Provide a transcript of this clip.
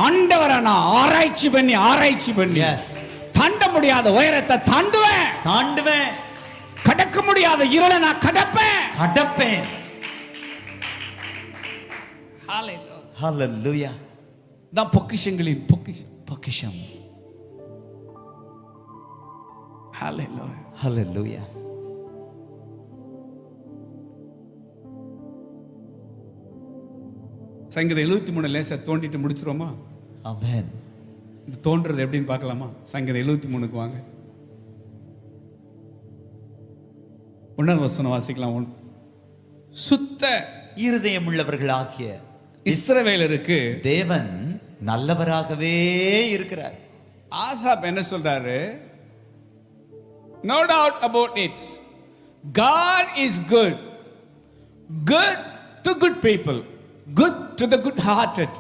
ஆண்டவரை நான் ஆராய்ச்சி பண்ணி எஸ் தாண்ட முடியாத உயரத்தை தாண்டுவேன். கடக்க முடியாத இருளை நான் கடப்பேன். ஹalleluya. தான் பொக்கிஷங்களின் பொக்கிஷம். ஹalleluya. சங்கீதம் 73 லேசா தோண்டிட்டு முடிச்சிரோமா? ஆமென். இது தோன்றது எப்படின்னு பார்க்கலாமா? சங்கீதம் 73க்கு வாங்க. 1 வசனம் வாசிக்கலாம். சுத்த இருதயம் உள்ளவர்களாகிய இஸ்ரவேலருக்கு தேவன் நல்லவராகவே இருக்கிறார். ஆசாப் என்ன சொல்றாரு? No doubt about it. God is good to good people, good to the good hearted.